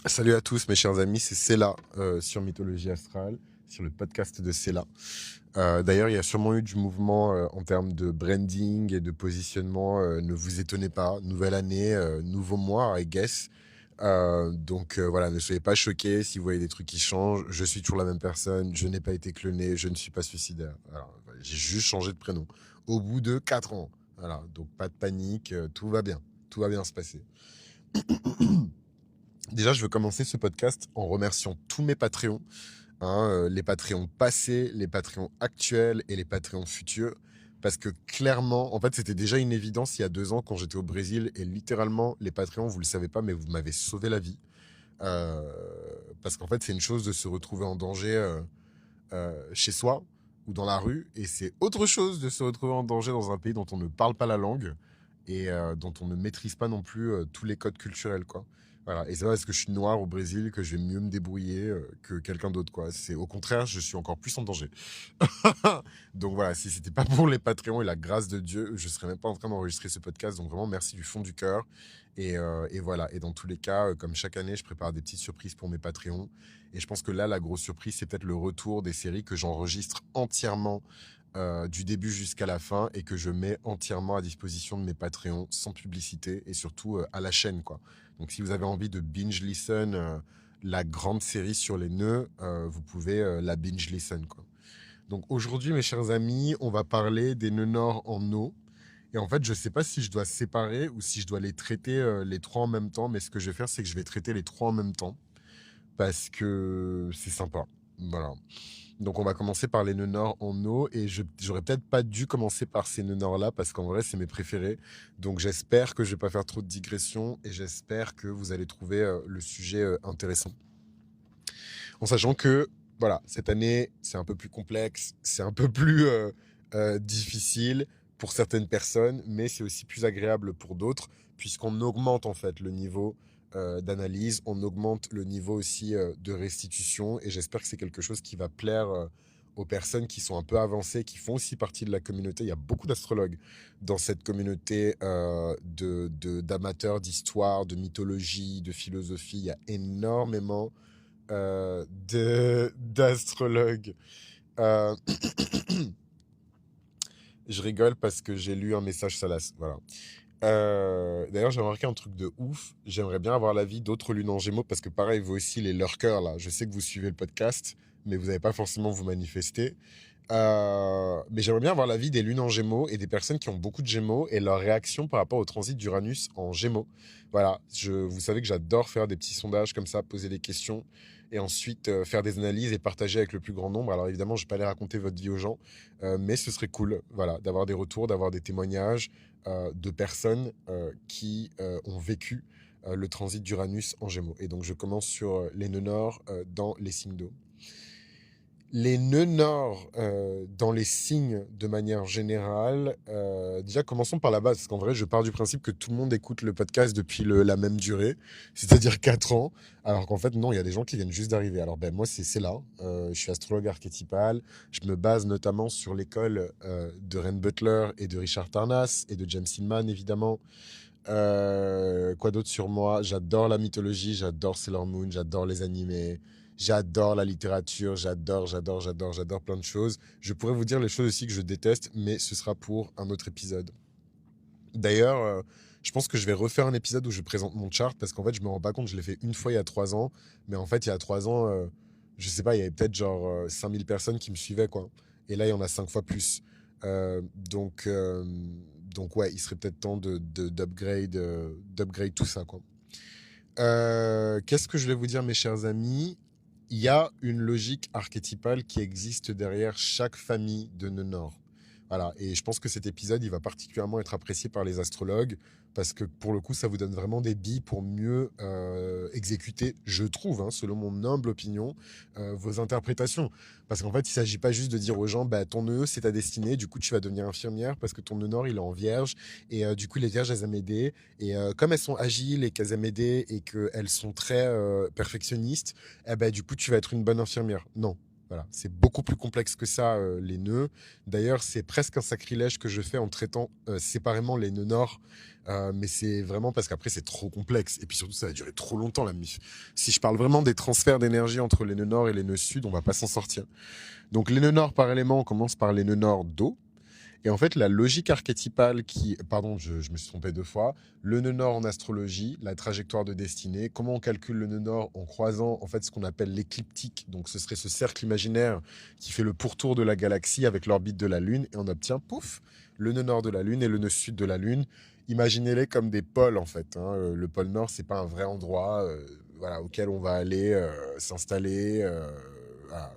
Salut à tous mes chers amis, c'est Céla sur Mythologie Astrale, sur le podcast de Céla. D'ailleurs, il y a sûrement eu du mouvement en termes de branding et de positionnement. Ne vous étonnez pas, nouvelle année, nouveau mois, I guess. Voilà, ne soyez pas choqués si vous voyez des trucs qui changent. Je suis toujours la même personne, je n'ai pas été cloné, je ne suis pas suicidaire. Voilà, j'ai juste changé de prénom. Au bout de 4 ans. Voilà, donc pas de panique, tout va bien se passer. Déjà, je veux commencer ce podcast en remerciant tous mes Patreons, les Patreons passés, les Patreons actuels et les Patreons futurs. Parce que clairement, en fait, c'était déjà une évidence il y a 2 ans quand j'étais au Brésil. Et littéralement, les Patreons, vous le savez pas, mais vous m'avez sauvé la vie. Euh, Parce qu'en fait, c'est une chose de se retrouver en danger chez soi ou dans la rue. Et c'est autre chose de se retrouver en danger dans un pays dont on ne parle pas la langue et dont on ne maîtrise pas non plus tous les codes culturels, quoi. Voilà. Et c'est pas parce que je suis noir au Brésil que je vais mieux me débrouiller que quelqu'un d'autre, quoi. C'est au contraire, je suis encore plus en danger. Donc voilà, si c'était pas pour les Patreons et la grâce de Dieu, je serais même pas en train d'enregistrer ce podcast. Donc vraiment, merci du fond du cœur. Et voilà. Et dans tous les cas, comme chaque année, je prépare des petites surprises pour mes Patreons. Et je pense que là, la grosse surprise, c'est peut-être le retour des séries que j'enregistre entièrement du début jusqu'à la fin et que je mets entièrement à disposition de mes Patreons sans publicité et surtout à la chaîne, quoi. Donc si vous avez envie de binge listen la grande série sur les nœuds, vous pouvez la binge listen, quoi. Donc aujourd'hui, mes chers amis, on va parler des nœuds nord en eau. Et en fait, je ne sais pas si je dois séparer ou si je dois les traiter les trois en même temps, mais ce que je vais faire, c'est que je vais traiter les trois en même temps parce que c'est sympa. Voilà. Donc on va commencer par les nœuds nord en eau et j'aurais peut-être pas dû commencer par ces nœuds nord là parce qu'en vrai c'est mes préférés. Donc j'espère que je vais pas faire trop de digressions et j'espère que vous allez trouver le sujet intéressant. En sachant que voilà, cette année c'est un peu plus complexe, c'est un peu plus difficile pour certaines personnes, mais c'est aussi plus agréable pour d'autres puisqu'on augmente en fait le niveau d'analyse, on augmente le niveau aussi de restitution et j'espère que c'est quelque chose qui va plaire aux personnes qui sont un peu avancées, qui font aussi partie de la communauté. Il y a beaucoup d'astrologues dans cette communauté d'amateurs d'histoire, de mythologie, de philosophie. Il y a énormément d'astrologues. Euh, je rigole parce que j'ai lu un message salace. Voilà. D'ailleurs, j'ai remarqué un truc de ouf. J'aimerais bien avoir l'avis d'autres lunes en Gémeaux parce que pareil, vous aussi, les lurkers, là, je sais que vous suivez le podcast, mais vous n'avez pas forcément vous manifester. Mais j'aimerais bien avoir l'avis des lunes en Gémeaux et des personnes qui ont beaucoup de Gémeaux et leur réaction par rapport au transit d'Uranus en Gémeaux. Voilà, vous savez que j'adore faire des petits sondages comme ça, poser des questions et ensuite faire des analyses et partager avec le plus grand nombre. Alors évidemment, je ne vais pas aller raconter votre vie aux gens, mais ce serait cool, voilà, d'avoir des retours, d'avoir des témoignages de personnes qui ont vécu le transit d'Uranus en Gémeaux. Et donc je commence sur les nœuds nord dans les signes d'eau. Les nœuds nord dans les signes de manière générale, déjà commençons par la base, parce qu'en vrai je pars du principe que tout le monde écoute le podcast depuis la même durée, c'est-à-dire 4 ans, alors qu'en fait non, il y a des gens qui viennent juste d'arriver. Alors ben moi c'est là, je suis astrologue archétypal, je me base notamment sur l'école de Ren Butler et de Richard Tarnas et de James Hillman évidemment. Quoi d'autre sur moi? J'adore la mythologie, j'adore Sailor Moon, j'adore les animés, j'adore la littérature, j'adore plein de choses. Je pourrais vous dire les choses aussi que je déteste, mais ce sera pour un autre épisode. D'ailleurs, je pense que je vais refaire un épisode où je présente mon chart parce qu'en fait, je me rends pas compte, je l'ai fait une fois il y a 3 ans, mais en fait, il y a 3 ans, je sais pas, il y avait peut-être genre 5000 personnes qui me suivaient, quoi. Et là, il y en a 5 fois plus. Euh, donc, euh, donc ouais, il serait peut-être temps d'upgrade tout ça, quoi. Qu'est-ce que je vais vous dire, mes chers amis? Il y a une logique archétypale qui existe derrière chaque famille de nœuds nord. Voilà, et je pense que cet épisode, il va particulièrement être apprécié par les astrologues, parce que pour le coup, ça vous donne vraiment des billes pour mieux exécuter, je trouve, hein, selon mon humble opinion, vos interprétations. Parce qu'en fait, il ne s'agit pas juste de dire aux gens, bah, ton nœud, c'est ta destinée, du coup, tu vas devenir infirmière, parce que ton nœud nord, il est en vierge, et du coup, les vierges, elles aiment aider, et comme elles sont agiles et qu'elles aiment aider, et qu'elles sont très perfectionnistes, eh ben, du coup, tu vas être une bonne infirmière. Non. Voilà, c'est beaucoup plus complexe que ça, les nœuds. D'ailleurs, c'est presque un sacrilège que je fais en traitant séparément les nœuds nord. Mais c'est vraiment parce qu'après, c'est trop complexe. Et puis surtout, ça va durer trop longtemps, la mif. Si je parle vraiment des transferts d'énergie entre les nœuds nord et les nœuds sud, on va pas s'en sortir. Donc, les nœuds nord par élément, on commence par les nœuds nord d'eau. Et en fait, la logique archétypale qui... Pardon, je me suis trompé 2 fois. Le nœud nord en astrologie, la trajectoire de destinée. Comment on calcule le nœud nord en croisant en fait ce qu'on appelle l'écliptique. Donc ce serait ce cercle imaginaire qui fait le pourtour de la galaxie avec l'orbite de la Lune. Et on obtient, pouf, le nœud nord de la Lune et le nœud sud de la Lune. Imaginez-les comme des pôles en fait, hein. Le pôle nord, c'est pas un vrai endroit voilà, auquel on va aller s'installer, voilà,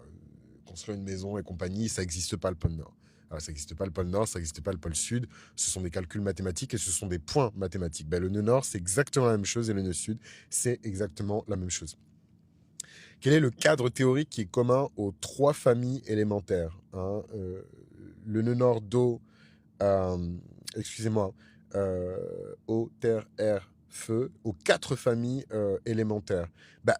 construire une maison et compagnie. Ça n'existe pas le pôle nord. Alors, ça n'existe pas le pôle Nord, ça n'existe pas le pôle Sud. Ce sont des calculs mathématiques et ce sont des points mathématiques. Ben, le nœud Nord, c'est exactement la même chose et le nœud Sud, c'est exactement la même chose. Quel est le cadre théorique qui est commun aux 3 familles élémentaires, hein, le nœud Nord d'eau, excusez-moi, eau, terre, air, feu, aux 4 familles élémentaires. Bah,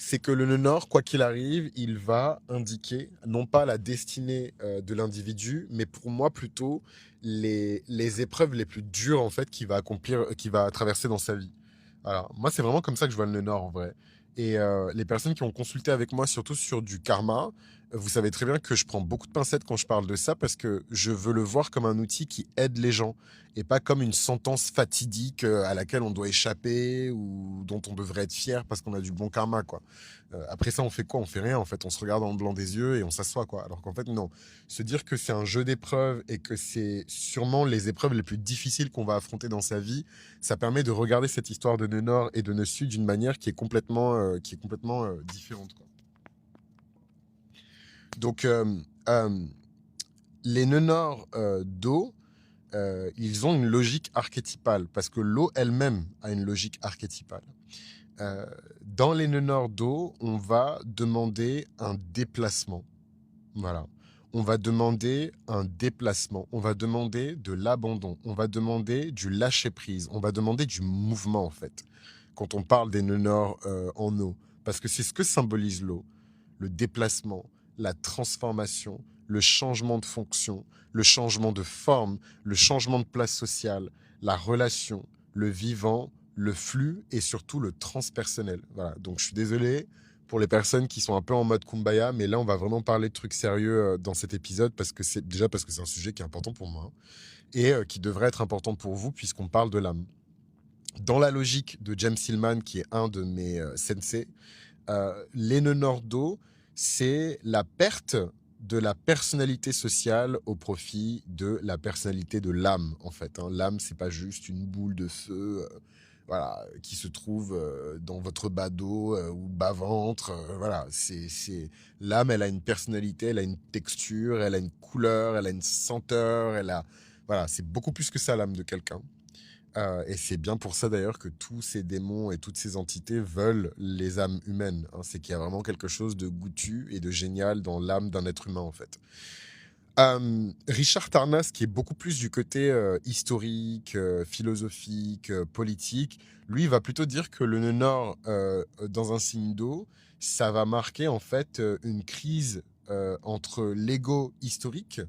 c'est que le nœud nord, quoi qu'il arrive, il va indiquer non pas la destinée de l'individu, mais pour moi plutôt les épreuves les plus dures en fait qu'il va accomplir, qu'il va traverser dans sa vie. Alors, moi, c'est vraiment comme ça que je vois le nœud nord en vrai. Et les personnes qui ont consulté avec moi, surtout sur du karma, vous savez très bien que je prends beaucoup de pincettes quand je parle de ça parce que je veux le voir comme un outil qui aide les gens et pas comme une sentence fatidique à laquelle on doit échapper ou dont on devrait être fier parce qu'on a du bon karma, quoi. Après ça, on fait quoi? On fait rien, en fait. On se regarde dans le blanc des yeux et on s'assoit, quoi. Alors qu'en fait, non. Se dire que c'est un jeu d'épreuves et que c'est sûrement les épreuves les plus difficiles qu'on va affronter dans sa vie, ça permet de regarder cette histoire de nœud nord et de nœud sud d'une manière qui est complètement différente, quoi. Donc, les nœuds nord d'eau, ils ont une logique archétypale, parce que l'eau elle-même a une logique archétypale. Dans les nœuds nord d'eau, on va demander un déplacement. Voilà. On va demander un déplacement, on va demander de l'abandon, on va demander du lâcher-prise, on va demander du mouvement, en fait, quand on parle des nœuds nord en eau. Parce que c'est ce que symbolise l'eau, le déplacement, la transformation, le changement de fonction, le changement de forme, le changement de place sociale, la relation, le vivant, le flux et surtout le transpersonnel. Voilà. Donc je suis désolé pour les personnes qui sont un peu en mode kumbaya, mais là on va vraiment parler de trucs sérieux dans cet épisode parce que c'est un sujet qui est important pour moi et qui devrait être important pour vous puisqu'on parle de l'âme. Dans la logique de James Hillman, qui est un de mes sensei, les nœuds nord d'eau, c'est la perte de la personnalité sociale au profit de la personnalité de l'âme, en fait, hein. L'âme, c'est pas juste une boule de feu voilà, qui se trouve dans votre bas dos ou bas-ventre. Voilà, l'âme, elle a une personnalité, elle a une texture, elle a une couleur, elle a une senteur, voilà, c'est beaucoup plus que ça, l'âme de quelqu'un. Et c'est bien pour ça d'ailleurs que tous ces démons et toutes ces entités veulent les âmes humaines, hein. C'est qu'il y a vraiment quelque chose de goûtu et de génial dans l'âme d'un être humain, en fait. Richard Tarnas, qui est beaucoup plus du côté historique, philosophique, politique, lui va plutôt dire que le nœud nord dans un signe d'eau, ça va marquer en fait une crise entre l'ego historique.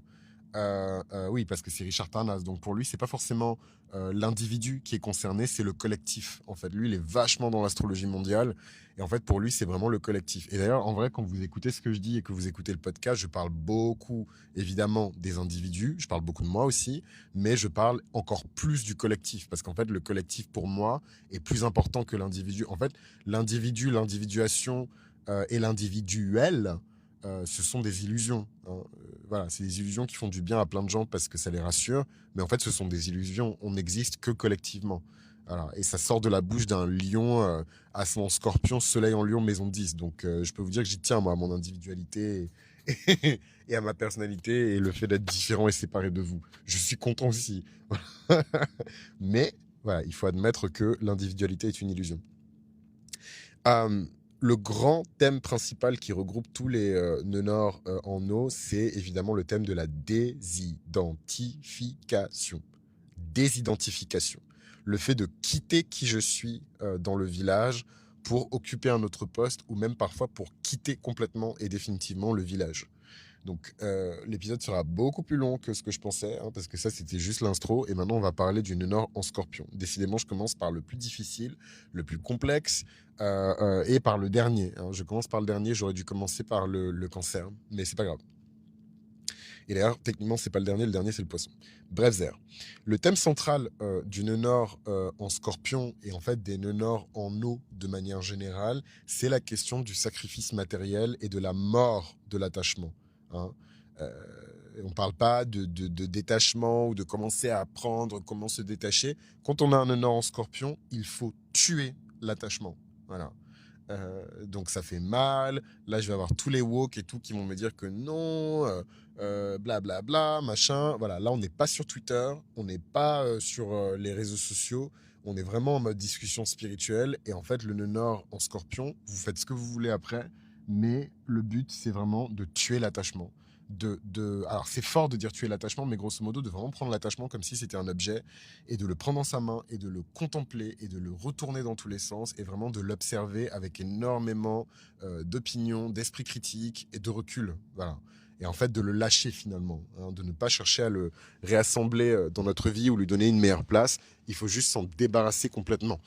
Oui, parce que c'est Richard Tarnas. Donc pour lui, c'est pas forcément l'individu qui est concerné, c'est le collectif. En fait, lui, il est vachement dans l'astrologie mondiale. Et en fait, pour lui, c'est vraiment le collectif. Et d'ailleurs, en vrai, quand vous écoutez ce que je dis et que vous écoutez le podcast, je parle beaucoup, évidemment, des individus. Je parle beaucoup de moi aussi. Mais je parle encore plus du collectif. Parce qu'en fait, le collectif, pour moi, est plus important que l'individu. En fait, l'individu, l'individuation et l'individuel, ce sont des illusions, hein. Voilà, c'est des illusions qui font du bien à plein de gens parce que ça les rassure, mais en fait, ce sont des illusions. On n'existe que collectivement. Voilà. Et ça sort de la bouche d'un lion ascendant scorpion, soleil en lion, maison 10. Donc, je peux vous dire que j'y tiens, moi, à mon individualité et à ma personnalité et le fait d'être différent et séparé de vous. Je suis content aussi. Mais, voilà, il faut admettre que l'individualité est une illusion. Le grand thème principal qui regroupe tous les nœuds nord en eau, c'est évidemment le thème de la désidentification. Désidentification. Le fait de quitter qui je suis dans le village pour occuper un autre poste ou même parfois pour quitter complètement et définitivement le village. Donc, l'épisode sera beaucoup plus long que ce que je pensais, hein, parce que ça, c'était juste l'intro. Et maintenant, on va parler du nœud nord en scorpion. Décidément, je commence par le plus difficile, le plus complexe, et par le dernier, hein. Je commence par le dernier, j'aurais dû commencer par le cancer, mais c'est pas grave. Et d'ailleurs, techniquement, c'est pas le dernier, c'est le poisson. Bref, Zer. Le thème central du nœud nord en scorpion et en fait des nœuds nord en eau de manière générale, c'est la question du sacrifice matériel et de la mort de l'attachement, hein. On ne parle pas de détachement ou de commencer à apprendre comment se détacher. Quand on a un nœud nord en scorpion, il faut tuer l'attachement. Voilà. Donc ça fait mal. Là, je vais avoir tous les woke et tout qui vont me dire que non, blablabla, machin. Voilà, là, on n'est pas sur Twitter, on n'est pas sur les réseaux sociaux, on est vraiment en mode discussion spirituelle. Et en fait, le nœud nord en scorpion, vous faites ce que vous voulez après, mais le but, c'est vraiment de tuer l'attachement. Alors, c'est fort de dire tuer l'attachement, mais grosso modo, de vraiment prendre l'attachement comme si c'était un objet et de le prendre dans sa main et de le contempler et de le retourner dans tous les sens et vraiment de l'observer avec énormément d'opinion, d'esprit critique et de recul. Voilà. Et en fait, de le lâcher finalement, hein, de ne pas chercher à le réassembler dans notre vie ou lui donner une meilleure place. Il faut juste s'en débarrasser complètement.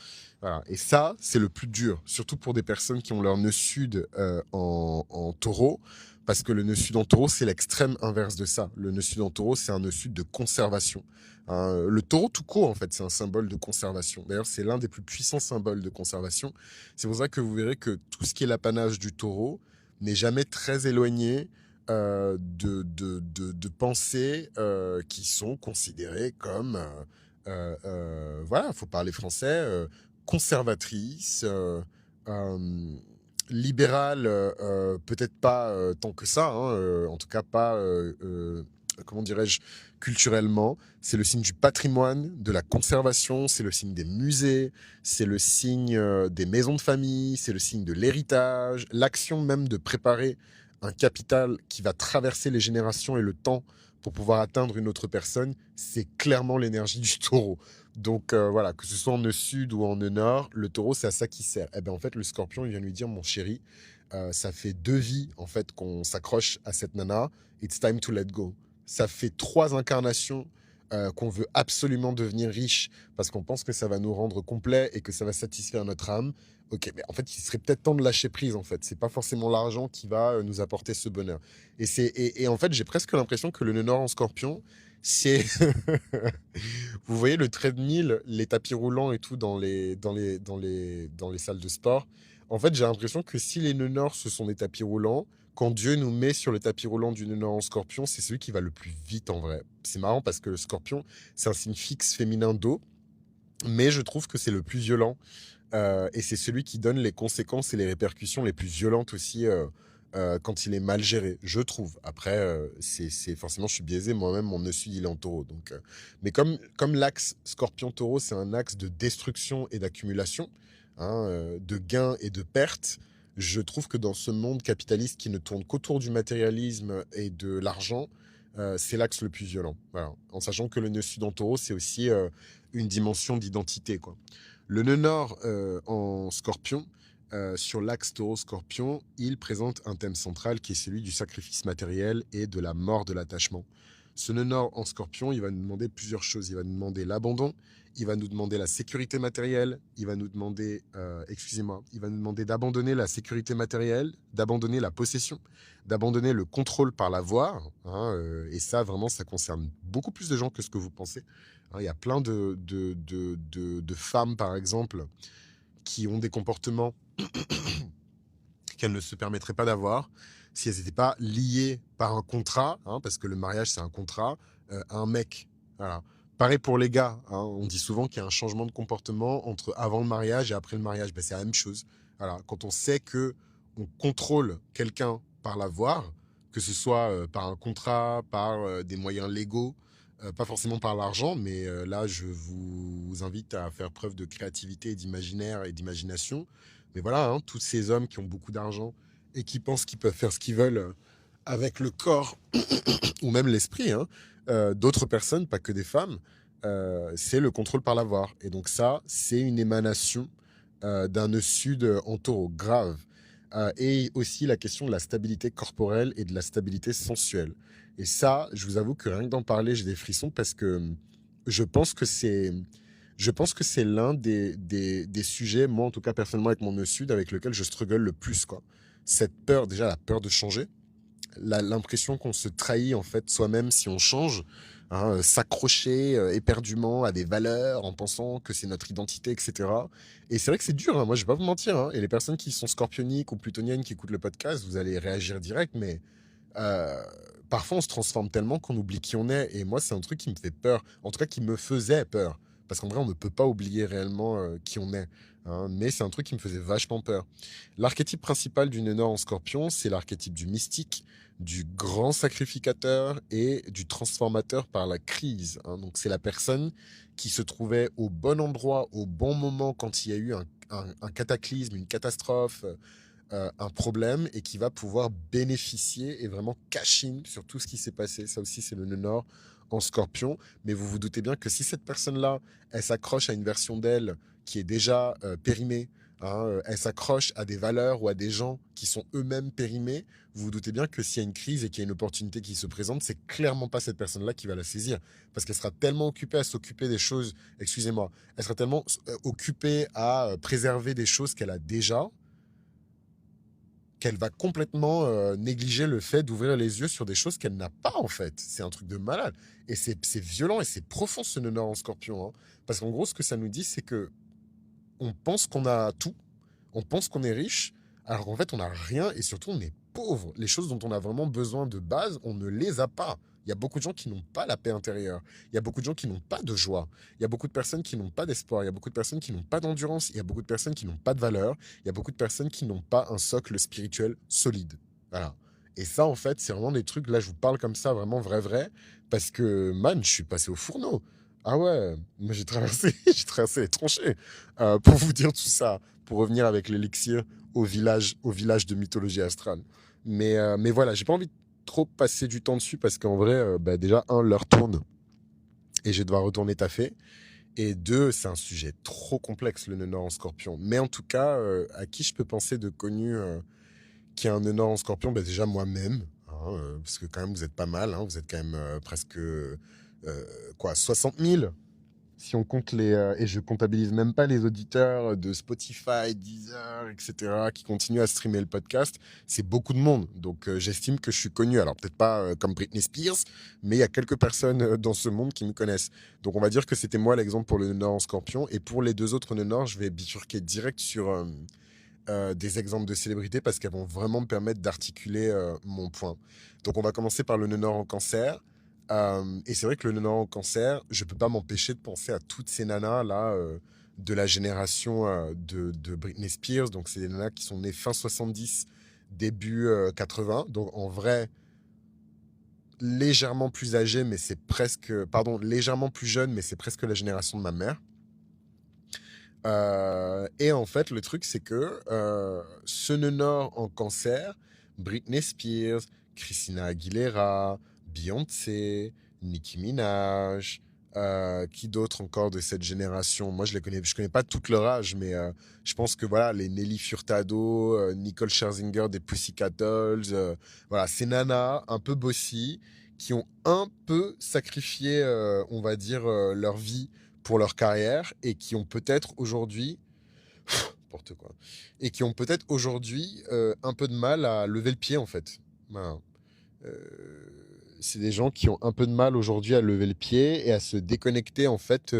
Voilà. Et ça, c'est le plus dur, surtout pour des personnes qui ont leur nœud sud en taureau. Parce que le nœud sud en taureau, c'est l'extrême inverse de ça. Le nœud sud en taureau, c'est un nœud sud de conservation. Hein, le taureau tout court, en fait, c'est un symbole de conservation. D'ailleurs, c'est l'un des plus puissants symboles de conservation. C'est pour ça que vous verrez que tout ce qui est l'apanage du taureau n'est jamais très éloigné de pensées qui sont considérées comme, voilà, il faut parler français, conservatrices, libérales, peut-être pas tant que ça, hein, en tout cas pas, comment dirais-je, culturellement. C'est le signe du patrimoine, de la conservation, c'est le signe des musées, c'est le signe des maisons de famille, c'est le signe de l'héritage, l'action même de préparer un capital qui va traverser les générations et le temps pour pouvoir atteindre une autre personne, c'est clairement l'énergie du taureau. Donc voilà, que ce soit en nœud sud ou en nœud nord, le taureau, c'est à ça qu'il sert. Et bien en fait, le scorpion, il vient lui dire, mon chéri, ça fait 2 vies en fait qu'on s'accroche à cette nana, it's time to let go. Ça fait 3 incarnations qu'on veut absolument devenir riche parce qu'on pense que ça va nous rendre complets et que ça va satisfaire notre âme. Ok, mais en fait, il serait peut-être temps de lâcher prise, en fait. C'est pas forcément l'argent qui va nous apporter ce bonheur. Et en fait, j'ai presque l'impression que le nœud nord en scorpion, c'est... Vous voyez le treadmill, les tapis roulants et tout dans les salles de sport. En fait, j'ai l'impression que si les nœuds nord, ce sont des tapis roulants, quand Dieu nous met sur le tapis roulant du nœud nord en scorpion, c'est celui qui va le plus vite en vrai. C'est marrant parce que le scorpion, c'est un signe fixe féminin d'eau, mais je trouve que c'est le plus violent. Et c'est celui qui donne les conséquences et les répercussions les plus violentes aussi quand il est mal géré, je trouve. Après, forcément, je suis biaisé. Moi-même, mon nœud sud, il est en taureau. Donc, mais comme l'axe scorpion-taureau, c'est un axe de destruction et d'accumulation, hein, de gains et de pertes, je trouve que dans ce monde capitaliste qui ne tourne qu'autour du matérialisme et de l'argent, c'est l'axe le plus violent. Voilà. En sachant que le nœud sud en taureau, c'est aussi une dimension d'identité, quoi. Le nœud nord en scorpion, sur l'axe taureau-scorpion, il présente un thème central qui est celui du sacrifice matériel et de la mort de l'attachement. Ce nœud nord en scorpion, il va nous demander plusieurs choses. Il va nous demander l'abandon, il va nous demander la sécurité matérielle, il va nous demander, il va nous demander d'abandonner la sécurité matérielle, d'abandonner la possession, d'abandonner le contrôle par l'avoir, hein, et ça, vraiment, ça concerne beaucoup plus de gens que ce que vous pensez. Hein, il y a plein de femmes, par exemple, qui ont des comportements qu'elles ne se permettraient pas d'avoir si elles n'étaient pas liées par un contrat, hein, parce que le mariage, c'est un contrat, à un mec. Voilà. Pareil pour les gars. Hein, on dit souvent qu'il y a un changement de comportement entre avant le mariage et après le mariage. Ben, c'est la même chose. Voilà. Quand on sait que on contrôle quelqu'un par l'avoir, que ce soit par un contrat, par des moyens légaux, pas forcément par l'argent, mais là, je vous invite à faire preuve de créativité et d'imaginaire et d'imagination. Mais voilà, hein, tous ces hommes qui ont beaucoup d'argent et qui pensent qu'ils peuvent faire ce qu'ils veulent avec le corps ou même l'esprit, hein, d'autres personnes, pas que des femmes, c'est le contrôle par l'avoir. Et donc ça, c'est une émanation d'un nœud sud en taureau, grave. Et aussi la question de la stabilité corporelle et de la stabilité sensuelle. Et ça, je vous avoue que rien que d'en parler, j'ai des frissons parce que je pense que c'est, je pense que c'est l'un des sujets, moi en tout cas personnellement avec mon nœud sud, avec lequel je struggle le plus, quoi. Cette peur, déjà la peur de changer, l'impression qu'on se trahit en fait soi-même si on change, hein, s'accrocher éperdument à des valeurs en pensant que c'est notre identité, etc. Et c'est vrai que c'est dur, hein, moi je vais pas vous mentir, hein. Et les personnes qui sont scorpioniques ou plutoniennes qui écoutent le podcast, vous allez réagir direct, mais euh, parfois on se transforme tellement qu'on oublie qui on est. Et moi c'est un truc qui me fait peur, en tout cas qui me faisait peur. Parce qu'en vrai, on ne peut pas oublier réellement qui on est, hein, mais c'est un truc qui me faisait vachement peur. L'archétype principal du Nord en scorpion, c'est l'archétype du mystique, du grand sacrificateur et du transformateur par la crise, hein. Donc c'est la personne qui se trouvait au bon endroit, au bon moment quand il y a eu un cataclysme, une catastrophe, un problème et qui va pouvoir bénéficier et vraiment cash in sur tout ce qui s'est passé. Ça aussi, c'est le nœud nord en scorpion. Mais vous vous doutez bien que si cette personne-là, elle s'accroche à une version d'elle qui est déjà périmée, hein, elle s'accroche à des valeurs ou à des gens qui sont eux-mêmes périmés, vous vous doutez bien que s'il y a une crise et qu'il y a une opportunité qui se présente, c'est clairement pas cette personne-là qui va la saisir. Parce qu'elle sera tellement occupée à s'occuper des choses, excusez-moi, elle sera tellement occupée à préserver des choses qu'elle a déjà, qu'elle va complètement négliger le fait d'ouvrir les yeux sur des choses qu'elle n'a pas en fait. C'est un truc de malade. Et c'est violent et c'est profond ce nœud nord en scorpion, hein. Parce qu'en gros, ce que ça nous dit, c'est que on pense qu'on a tout, on pense qu'on est riche, alors qu'en fait, on n'a rien et surtout, on est pauvre. Les choses dont on a vraiment besoin de base, on ne les a pas. Il y a beaucoup de gens qui n'ont pas la paix intérieure. Il y a beaucoup de gens qui n'ont pas de joie. Il y a beaucoup de personnes qui n'ont pas d'espoir. Il y a beaucoup de personnes qui n'ont pas d'endurance. Il y a beaucoup de personnes qui n'ont pas de valeur. Il y a beaucoup de personnes qui n'ont pas un socle spirituel solide. Voilà. Et ça, en fait, c'est vraiment des trucs, là, je vous parle comme ça, vraiment vrai, vrai, parce que, man, je suis passé au fourneau. Ah ouais, moi j'ai traversé, j'ai traversé les tranchées pour vous dire tout ça, pour revenir avec l'élixir au village de mythologie astrale. Mais voilà, j'ai pas envie de trop passer du temps dessus parce qu'en vrai, bah, déjà, un, l'heure tourne et je vais devoir retourner taffer. Et deux, c'est un sujet trop complexe, le nœud nord en scorpion. Mais en tout cas, à qui je peux penser de connu qui a un nœud nord en scorpion? Bah, déjà moi-même, hein, parce que quand même, vous êtes pas mal, hein, vous êtes quand même presque quoi, 60 000 si on compte et je comptabilise même pas les auditeurs de Spotify, Deezer, etc., qui continuent à streamer le podcast, c'est beaucoup de monde. Donc j'estime que je suis connu. Alors peut-être pas comme Britney Spears, mais il y a quelques personnes dans ce monde qui me connaissent. Donc on va dire que c'était moi l'exemple pour le nœud nord en scorpion. Et pour les deux autres nœuds nord, je vais bifurquer direct sur des exemples de célébrités parce qu'elles vont vraiment me permettre d'articuler mon point. Donc on va commencer par le nœud nord en cancer. Et c'est vrai que le nœud nord en cancer, je peux pas m'empêcher de penser à toutes ces nanas là de la génération de Britney Spears. Donc c'est des nanas qui sont nées fin 70, début 80. Donc en vrai, légèrement plus âgées, mais c'est presque, pardon, légèrement plus jeunes, mais c'est presque la génération de ma mère. Et en fait, le truc, c'est que ce nœud nord en cancer, Britney Spears, Christina Aguilera, Beyoncé, Nicki Minaj, qui d'autre encore de cette génération? Moi, je connais pas toute leur âge, mais je pense que voilà, les Nelly Furtado, Nicole Scherzinger des Pussycat Dolls, voilà, ces nanas un peu bossy, qui ont un peu sacrifié, on va dire, leur vie pour leur carrière et qui ont peut-être aujourd'hui, n'importe quoi, et qui ont peut-être aujourd'hui un peu de mal à lever le pied en fait. Voilà. Euh, c'est des gens qui ont un peu de mal aujourd'hui à lever le pied et à se déconnecter en fait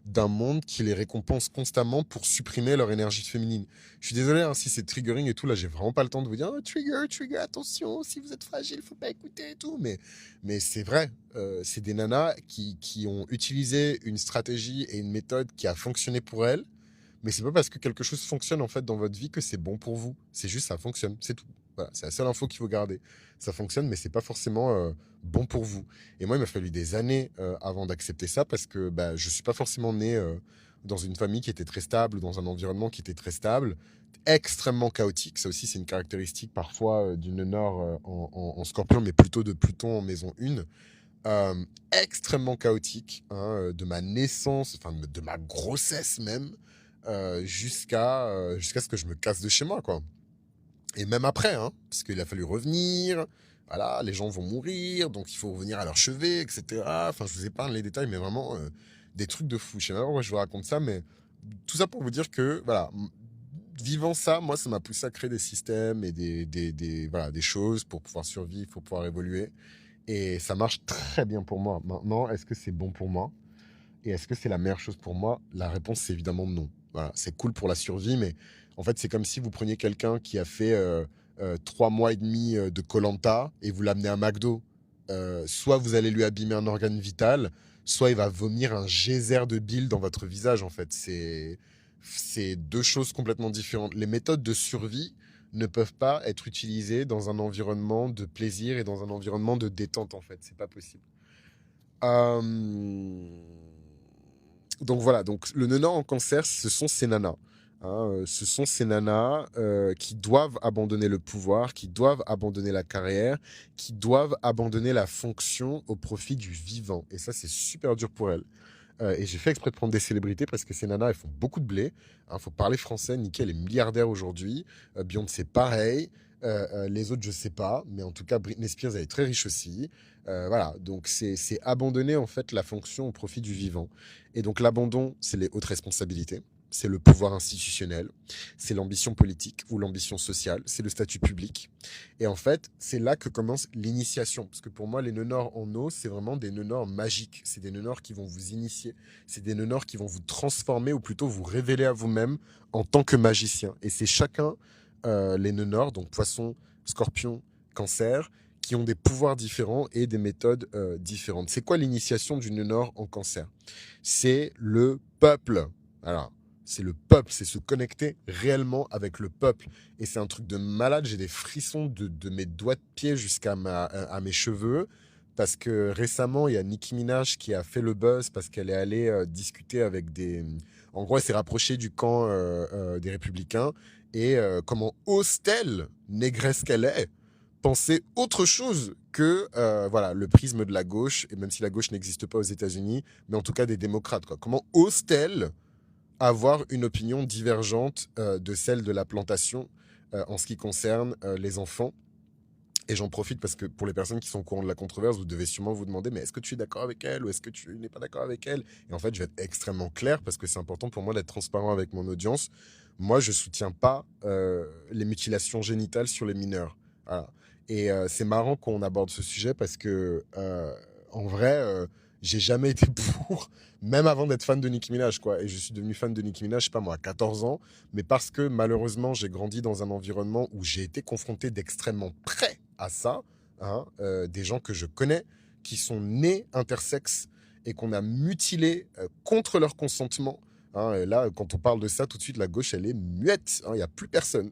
d'un monde qui les récompense constamment pour supprimer leur énergie féminine. Je suis désolé hein, si c'est triggering et tout, là j'ai vraiment pas le temps de vous dire oh, trigger, trigger, attention, si vous êtes fragile, faut pas écouter et tout, mais c'est vrai, c'est des nanas qui ont utilisé une stratégie et une méthode qui a fonctionné pour elles, mais c'est pas parce que quelque chose fonctionne en fait dans votre vie que c'est bon pour vous. C'est juste ça fonctionne, c'est tout. Voilà, c'est la seule info qu'il faut garder. Ça fonctionne, mais c'est pas forcément bon pour vous. Et moi, il m'a fallu des années avant d'accepter ça parce que bah, je suis pas forcément né dans une famille qui était très stable, dans un environnement qui était très stable, extrêmement chaotique. Ça aussi, c'est une caractéristique parfois du nœud nord en Scorpion, mais plutôt de Pluton en maison 1. Extrêmement chaotique, hein, de ma naissance, enfin de ma grossesse même, jusqu'à ce que je me casse de chez moi, quoi. Et même après, hein, parce qu'il a fallu revenir, voilà, les gens vont mourir, donc il faut revenir à leur chevet, etc. Enfin, je vous épargne les détails, mais vraiment des trucs de fou. Je sais même pas pourquoi je vous raconte ça, mais tout ça pour vous dire que, voilà, vivant ça, moi, ça m'a poussé à créer des systèmes et voilà, des choses pour pouvoir survivre, pour pouvoir évoluer. Et ça marche très bien pour moi. Maintenant, est-ce que c'est bon pour moi? Et est-ce que c'est la meilleure chose pour moi? La réponse, c'est évidemment non. Voilà, c'est cool pour la survie, mais en fait, c'est comme si vous preniez quelqu'un qui a fait 3 mois et demi de koh et vous l'amenez à McDo. Soit vous allez lui abîmer un organe vital, soit il va vomir un geyser de bile dans votre visage, en fait. C'est deux choses complètement différentes. Les méthodes de survie ne peuvent pas être utilisées dans un environnement de plaisir et dans un environnement de détente, en fait. C'est pas possible. Euh, donc voilà, donc le nœud en cancer, ce sont ces nanas. Hein, ce sont ces nanas qui doivent abandonner le pouvoir, qui doivent abandonner la carrière, qui doivent abandonner la fonction au profit du vivant. Et ça, c'est super dur pour elles. Et j'ai fait exprès de prendre des célébrités parce que ces nanas, elles font beaucoup de blé. Il faut parler français. Nickel est milliardaire aujourd'hui. Beyoncé, pareil. Les autres, je sais pas. Mais en tout cas, Britney Spears, elle est très riche aussi. Voilà. Donc, c'est abandonner en fait la fonction au profit du vivant. Et donc, l'abandon, c'est les hautes responsabilités. C'est le pouvoir institutionnel. C'est l'ambition politique ou l'ambition sociale. C'est le statut public. Et en fait, c'est là que commence l'initiation. Parce que pour moi, les nœuds nord en eau, c'est vraiment des nœuds nord magiques. C'est des nœuds nord qui vont vous initier. C'est des nœuds nord qui vont vous transformer ou plutôt vous révéler à vous-même en tant que magicien. Et c'est chacun les nœuds nord, donc poisson, scorpion, cancer, qui ont des pouvoirs différents et des méthodes différentes. C'est quoi l'initiation du nœud nord en cancer? C'est le peuple. Alors, c'est le peuple, c'est se connecter réellement avec le peuple. Et c'est un truc de malade, j'ai des frissons de mes doigts de pied jusqu'à à mes cheveux. Parce que récemment, il y a Nicki Minaj qui a fait le buzz parce qu'elle est allée discuter avec des... En gros, elle s'est rapprochée du camp des Républicains. Et comment ose-t-elle, négresse qu'elle est, penser autre chose que voilà, le prisme de la gauche, et même si la gauche n'existe pas aux États-Unis, mais en tout cas des démocrates, quoi. Comment ose-t-elle avoir une opinion divergente de celle de la plantation en ce qui concerne les enfants? Et j'en profite parce que pour les personnes qui sont au courant de la controverse, vous devez sûrement vous demander, mais est-ce que tu es d'accord avec elle ou est-ce que tu n'es pas d'accord avec elle? Et en fait, je vais être extrêmement clair parce que c'est important pour moi d'être transparent avec mon audience. Moi, je soutiens pas les mutilations génitales sur les mineurs. Voilà. Et c'est marrant qu'on aborde ce sujet parce que, en vrai, j'ai jamais été pour, même avant d'être fan de Nicki Minaj, quoi. Et je suis devenu fan de Nicki Minaj, je sais pas moi, à 14 ans, mais parce que malheureusement, j'ai grandi dans un environnement où j'ai été confronté d'extrêmement près à ça, hein, des gens que je connais qui sont nés intersexes et qu'on a mutilés contre leur consentement. Hein, et là, quand on parle de ça, tout de suite, la gauche, elle est muette. Il n'y a plus personne.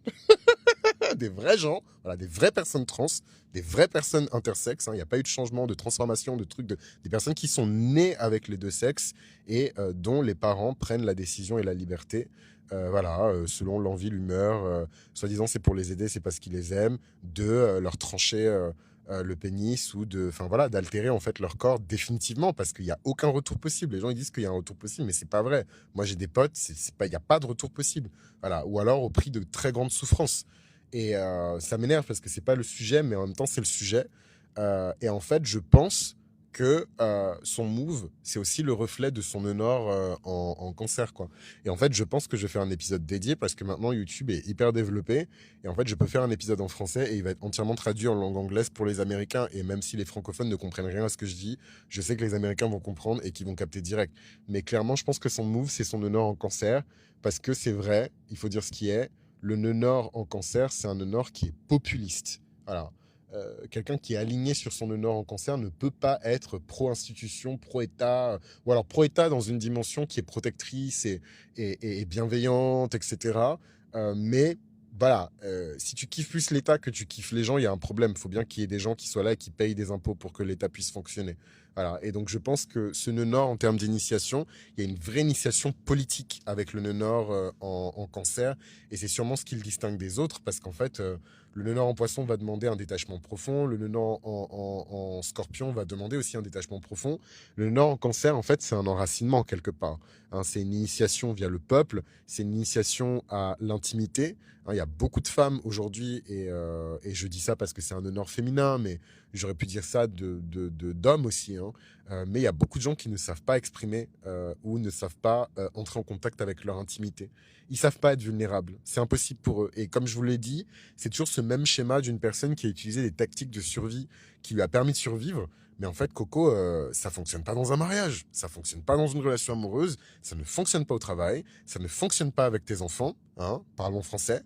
Des vrais gens, voilà, des vraies personnes trans, des vraies personnes intersexes. Il n'y a pas eu de changement, de transformation, de trucs, des personnes qui sont nées avec les deux sexes et dont les parents prennent la décision et la liberté. Voilà, selon l'envie, l'humeur, soi-disant c'est pour les aider, c'est parce qu'ils les aiment, de leur trancher le pénis ou enfin voilà, d'altérer en fait leur corps définitivement parce qu'il n'y a aucun retour possible. Les gens ils disent qu'il y a un retour possible, mais c'est pas vrai. Moi j'ai des potes, c'est pas, il n'y a pas de retour possible. Voilà, ou alors au prix de très grandes souffrances. Et ça m'énerve parce que c'est pas le sujet, mais en même temps c'est le sujet. Et en fait, je pense que son move, c'est aussi le reflet de son honneur en cancer, quoi. Et en fait, je pense que je vais faire un épisode dédié parce que maintenant YouTube est hyper développé. Et en fait, je peux faire un épisode en français et il va être entièrement traduit en langue anglaise pour les Américains. Et même si les francophones ne comprennent rien à ce que je dis, je sais que les Américains vont comprendre et qu'ils vont capter direct. Mais clairement, je pense que son move, c'est son honneur en cancer parce que c'est vrai, il faut dire ce qui est. Le nœud nord en cancer, c'est un nœud nord qui est populiste. Voilà. Quelqu'un qui est aligné sur son nœud nord en cancer ne peut pas être pro-institution, pro-État, ou alors pro-État dans une dimension qui est protectrice et bienveillante, etc. Mais voilà, si tu kiffes plus l'État que tu kiffes les gens, il y a un problème. Il faut bien qu'il y ait des gens qui soient là et qui payent des impôts pour que l'État puisse fonctionner. Voilà. Et donc, je pense que ce nœud nord, en termes d'initiation, il y a une vraie initiation politique avec le nœud nord en cancer. Et c'est sûrement ce qui le distingue des autres, parce qu'en fait, le nœud nord en poisson va demander un détachement profond. Le nœud nord en scorpion va demander aussi un détachement profond. Le nœud nord en cancer, en fait, c'est un enracinement quelque part. Hein, c'est une initiation via le peuple, c'est une initiation à l'intimité. Hein, il y a beaucoup de femmes aujourd'hui, et je dis ça parce que c'est un honneur féminin, mais j'aurais pu dire ça d'hommes aussi. Hein. Mais il y a beaucoup de gens qui ne savent pas exprimer ou ne savent pas entrer en contact avec leur intimité. Ils savent pas être vulnérables. C'est impossible pour eux. Et comme je vous l'ai dit, c'est toujours ce même schéma d'une personne qui a utilisé des tactiques de survie qui lui a permis de survivre. Mais en fait, Coco, ça fonctionne pas dans un mariage, ça fonctionne pas dans une relation amoureuse, ça ne fonctionne pas au travail, ça ne fonctionne pas avec tes enfants, hein, parlons français.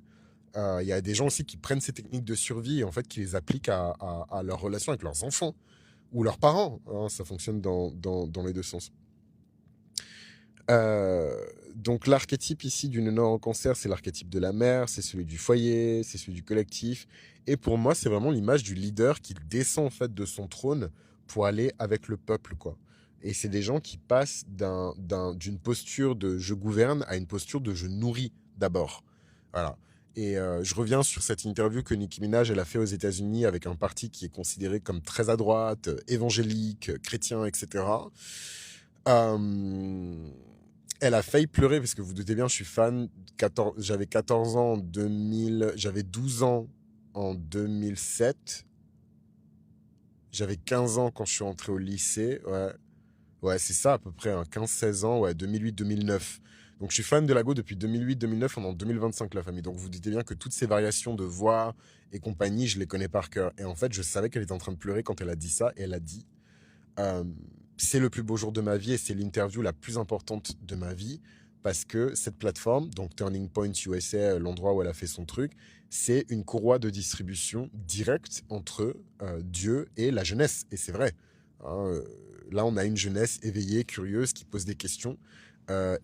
Il y a des gens aussi qui prennent ces techniques de survie et en fait qui les appliquent à leur relation avec leurs enfants ou leurs parents. Hein, ça fonctionne dans les deux sens. Donc l'archétype ici du nœud en cancer, c'est l'archétype de la mère, c'est celui du foyer, c'est celui du collectif. Et pour moi, c'est vraiment l'image du leader qui descend en fait de son trône pour aller avec le peuple, quoi. Et c'est des gens qui passent d'une posture de je gouverne à une posture de je nourris d'abord. Voilà. Et je reviens sur cette interview que Nicki Minaj elle a fait aux États-Unis avec un parti qui est considéré comme très à droite, évangélique, chrétien, etc. Euh, Elle a failli pleurer parce que vous doutez bien, je suis fan. J'avais 14 ans en 2000, j'avais 12 ans en 2007. J'avais 15 ans quand je suis entré au lycée. Ouais, ouais, c'est ça à peu près, hein, 15-16 ans, ouais, 2008-2009. Donc je suis fan de Lago depuis 2008-2009, on est en 2025 la famille. Donc vous doutez bien que toutes ces variations de voix et compagnie, je les connais par cœur. Et en fait, je savais qu'elle était en train de pleurer quand elle a dit ça. Et elle a dit, euh, c'est le plus beau jour de ma vie et c'est l'interview la plus importante de ma vie parce que cette plateforme, donc Turning Point USA, l'endroit où elle a fait son truc, c'est une courroie de distribution directe entre Dieu et la jeunesse. Et c'est vrai. Hein, là, on a une jeunesse éveillée, curieuse, qui pose des questions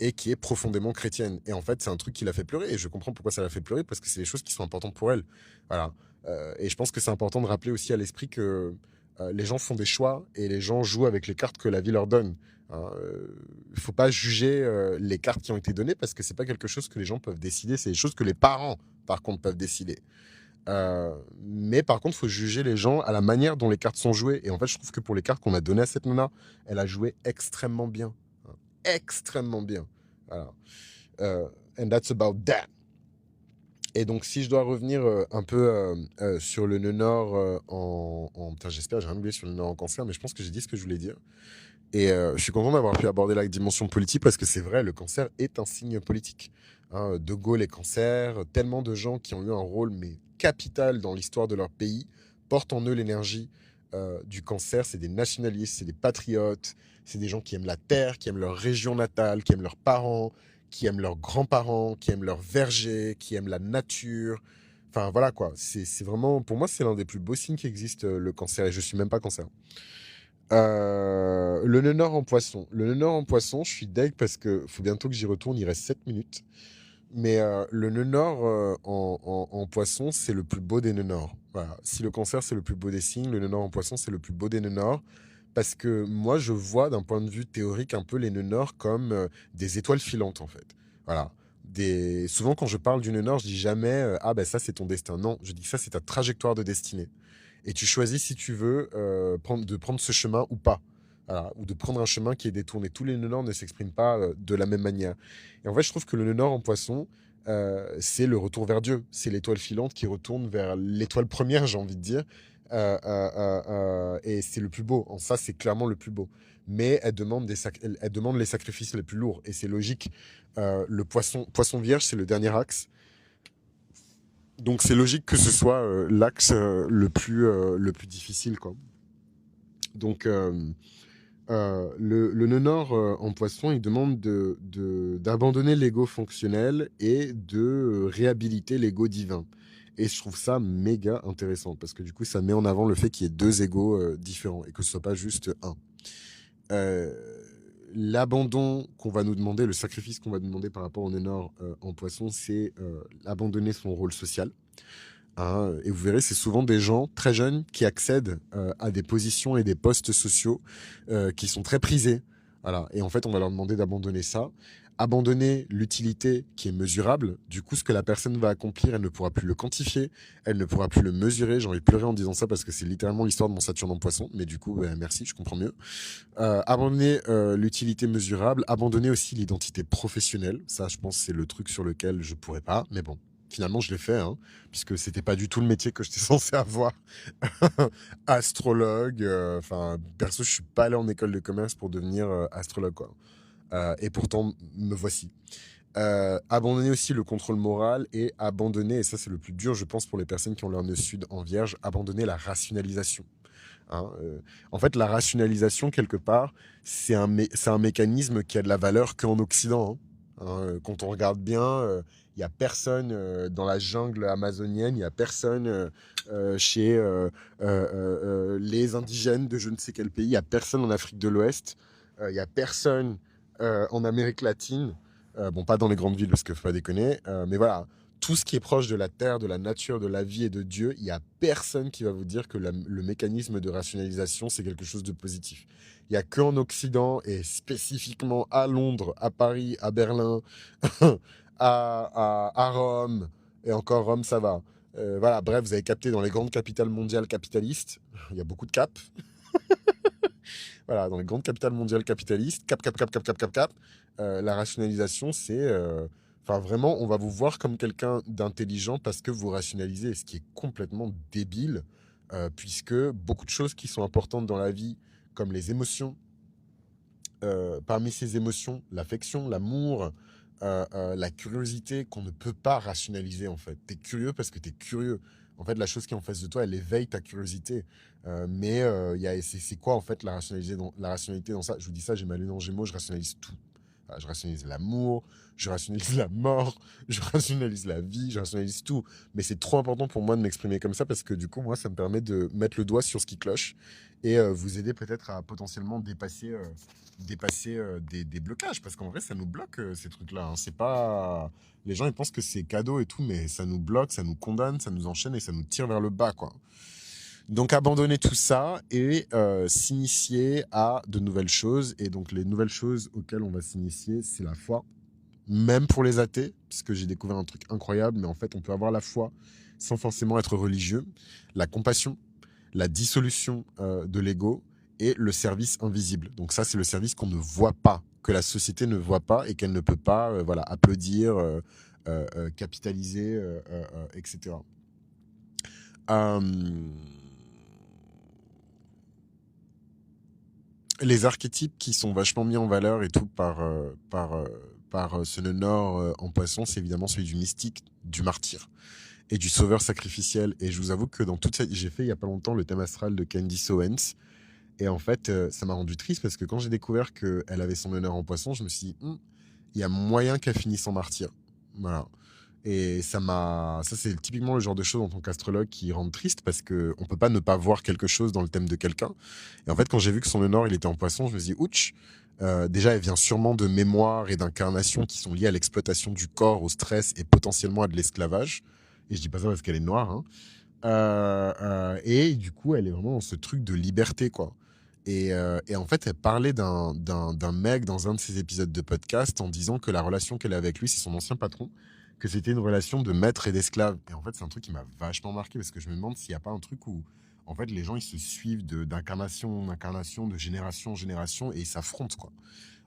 et qui est profondément chrétienne. Et en fait, c'est un truc qui l'a fait pleurer. Et je comprends pourquoi ça l'a fait pleurer parce que c'est des choses qui sont importantes pour elle. Voilà. Et je pense que c'est important de rappeler aussi à l'esprit que les gens font des choix et les gens jouent avec les cartes que la vie leur donne. Hein. Il ne faut pas juger les cartes qui ont été données parce que c'est pas quelque chose que les gens peuvent décider, c'est des choses que les parents, par contre, peuvent décider. Mais par contre, il faut juger les gens à la manière dont les cartes sont jouées. Et en fait, je trouve que pour les cartes qu'on a données à cette nana, elle a joué extrêmement bien. Hein. Extrêmement bien. Voilà. And that's about that. Et donc, si je dois revenir un peu sur le nœud nord Putain, j'espère, j'ai rien oublié sur le nœud nord en cancer, mais je pense que j'ai dit ce que je voulais dire. Et je suis content d'avoir pu aborder la dimension politique parce que c'est vrai, le cancer est un signe politique. Hein, De Gaulle est cancer, tellement de gens qui ont eu un rôle mais capital dans l'histoire de leur pays portent en eux l'énergie du cancer. C'est des nationalistes, c'est des patriotes, c'est des gens qui aiment la terre, qui aiment leur région natale, qui aiment leurs parents, qui aiment leurs grands-parents, qui aiment leurs vergers, qui aiment la nature. Enfin voilà quoi, c'est vraiment, pour moi c'est l'un des plus beaux signes qui existent, le cancer, et je suis même pas cancer. Le nœud nord en poisson. Le nœud nord en poisson, je suis deg parce que faut bientôt que j'y retourne, il reste 7 minutes. Mais le nœud nord en poisson, c'est le plus beau des nœuds nord. Voilà. Si le cancer, c'est le plus beau des signes, le nœud nord en poisson, c'est le plus beau des nœuds nord. Parce que moi, je vois d'un point de vue théorique un peu les nœuds nord comme des étoiles filantes, en fait. Voilà. Souvent, quand je parle du nœud nord, je dis jamais ah ben ça, c'est ton destin. Non, je dis ça, c'est ta trajectoire de destinée. Et tu choisis si tu veux de prendre ce chemin ou pas. Voilà. Ou de prendre un chemin qui est détourné. Tous les nœuds nord ne s'expriment pas de la même manière. Et en fait, je trouve que le nœud nord en poisson, c'est le retour vers Dieu. C'est l'étoile filante qui retourne vers l'étoile première, j'ai envie de dire. Et c'est le plus beau. En ça, c'est clairement le plus beau. Mais elle demande les sacrifices les plus lourds. Et c'est logique. Le poisson vierge, c'est le dernier axe. Donc c'est logique que ce soit l'axe le plus difficile, quoi. Donc le nœud nord en poisson, il demande d'abandonner l'ego fonctionnel et de réhabiliter l'ego divin. Et je trouve ça méga intéressant parce que du coup, ça met en avant le fait qu'il y ait deux égos différents et que ce soit pas juste un. Euh, L'abandon qu'on va nous demander, le sacrifice qu'on va nous demander par rapport au nœud nord en poisson, c'est abandonner son rôle social. hein, et vous verrez, c'est souvent des gens très jeunes qui accèdent à des positions et des postes sociaux qui sont très prisés. Voilà. Et en fait, on va leur demander d'abandonner ça, abandonner l'utilité qui est mesurable. Du coup, ce que la personne va accomplir, elle ne pourra plus le quantifier, elle ne pourra plus le mesurer. J'ai envie de pleurer en disant ça parce que c'est littéralement l'histoire de mon Saturne en poisson. Mais du coup, merci, je comprends mieux. Abandonner l'utilité mesurable, abandonner aussi l'identité professionnelle. Ça, je pense, c'est le truc sur lequel je pourrais pas. Mais bon, finalement, je l'ai fait, hein, puisque c'était pas du tout le métier que j'étais censé avoir. Astrologue. Enfin, perso, je suis pas allé en école de commerce pour devenir astrologue, quoi. Et pourtant, me voici. Abandonner aussi le contrôle moral et abandonner, et ça c'est le plus dur, je pense, pour les personnes qui ont leur nœud sud en vierge, abandonner la rationalisation. Hein, en fait, la rationalisation, quelque part, c'est un mécanisme qui a de la valeur qu'en Occident. Hein. Quand on regarde bien, il n'y a personne dans la jungle amazonienne, il n'y a personne chez les indigènes de je ne sais quel pays, il n'y a personne en Afrique de l'Ouest, il n'y a personne en Amérique latine. Bon, pas dans les grandes villes parce qu'il ne faut pas déconner, mais voilà, tout ce qui est proche de la terre, de la nature, de la vie et de Dieu, il n'y a personne qui va vous dire que le mécanisme de rationalisation, c'est quelque chose de positif. Il n'y a qu'en Occident, et spécifiquement à Londres, à Paris, à Berlin, à Rome, et encore Rome, ça va. Voilà, bref, vous avez capté dans les grandes capitales mondiales capitalistes, il y a beaucoup de cap. Voilà, dans les grandes capitales mondiales capitalistes, cap, la rationalisation, c'est... Enfin, vraiment, on va vous voir comme quelqu'un d'intelligent parce que vous rationalisez, ce qui est complètement débile, puisque beaucoup de choses qui sont importantes dans la vie, comme les émotions, parmi ces émotions, l'affection, l'amour, la curiosité qu'on ne peut pas rationaliser en fait. Tu es curieux parce que tu es curieux. En fait, la chose qui est en face de toi, elle éveille ta curiosité. Mais c'est quoi en fait la rationalité dans ça? Je vous dis ça, j'ai ma lune en gémeaux, je rationalise tout. Je rationalise l'amour, je rationalise la mort, je rationalise la vie, je rationalise tout. Mais c'est trop important pour moi de m'exprimer comme ça parce que du coup, moi, ça me permet de mettre le doigt sur ce qui cloche et vous aider peut-être à potentiellement dépasser des blocages parce qu'en vrai ça nous bloque ces trucs-là, hein. C'est pas les gens ils pensent que c'est cadeau et tout mais ça nous bloque, ça nous condamne, ça nous enchaîne et ça nous tire vers le bas quoi. Donc abandonner tout ça et s'initier à de nouvelles choses et donc les nouvelles choses auxquelles on va s'initier c'est la foi, même pour les athées parce que j'ai découvert un truc incroyable mais en fait on peut avoir la foi sans forcément être religieux, la compassion, la dissolution de l'ego et le service invisible. Donc ça, c'est le service qu'on ne voit pas, que la société ne voit pas et qu'elle ne peut pas voilà, applaudir, capitaliser, etc. Euh, les archétypes qui sont vachement mis en valeur et tout par ce nœud nord en poisson, c'est évidemment celui du mystique, du martyr et du sauveur sacrificiel. Et je vous avoue que dans toute cette... J'ai fait il y a pas longtemps le thème astral de Candice Owens. Et en fait, ça m'a rendu triste parce que quand j'ai découvert qu'elle avait son honneur en poisson, je me suis dit, il y a moyen qu'elle finisse en martyr. Voilà. Et ça c'est typiquement le genre de choses en tant qu'astrologue qui rend triste parce qu'on peut pas ne pas voir quelque chose dans le thème de quelqu'un. Et en fait, quand j'ai vu que son honneur, il était en poisson, je me suis dit, ouch, déjà, elle vient sûrement de mémoires et d'incarnations qui sont liées à l'exploitation du corps, au stress et potentiellement à de l'esclavage. Et je dis pas ça parce qu'elle est noire, hein. Et du coup, elle est vraiment dans ce truc de liberté, quoi. Et en fait, elle parlait d'un mec dans un de ses épisodes de podcast en disant que la relation qu'elle a avec lui, c'est son ancien patron, que c'était une relation de maître et d'esclave. Et en fait, c'est un truc qui m'a vachement marqué parce que je me demande s'il n'y a pas un truc où, en fait, les gens, ils se suivent d'incarnation en incarnation, de génération en génération et ils s'affrontent, quoi.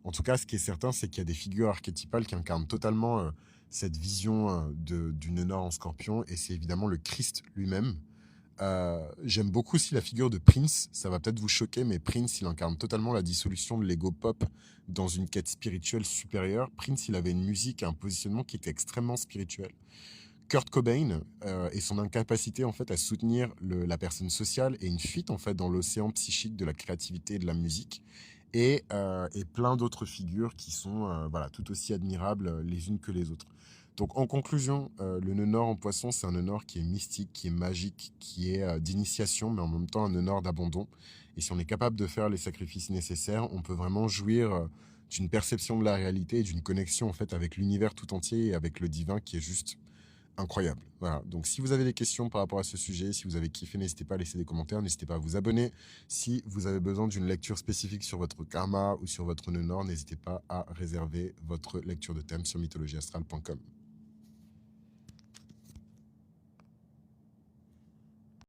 En tout cas, ce qui est certain, c'est qu'il y a des figures archétypales qui incarnent totalement cette vision d'une Nord en scorpion, et c'est évidemment le Christ lui-même. J'aime beaucoup aussi la figure de Prince, ça va peut-être vous choquer, mais Prince, il incarne totalement la dissolution de l'ego pop dans une quête spirituelle supérieure. Prince, il avait une musique et un positionnement qui était extrêmement spirituel. Kurt Cobain et son incapacité en fait à soutenir la personne sociale et une fuite en fait dans l'océan psychique de la créativité et de la musique et plein d'autres figures qui sont voilà, tout aussi admirables les unes que les autres. Donc en conclusion, le nœud nord en poisson, c'est un nœud nord qui est mystique, qui est magique, qui est d'initiation, mais en même temps un nœud nord d'abandon. Et si on est capable de faire les sacrifices nécessaires, on peut vraiment jouir d'une perception de la réalité et d'une connexion en fait avec l'univers tout entier et avec le divin qui est juste incroyable. Voilà. Donc, si vous avez des questions par rapport à ce sujet, si vous avez kiffé, n'hésitez pas à laisser des commentaires, n'hésitez pas à vous abonner. Si vous avez besoin d'une lecture spécifique sur votre karma ou sur votre nœud nord, n'hésitez pas à réserver votre lecture de thème sur mythologieastrale.com.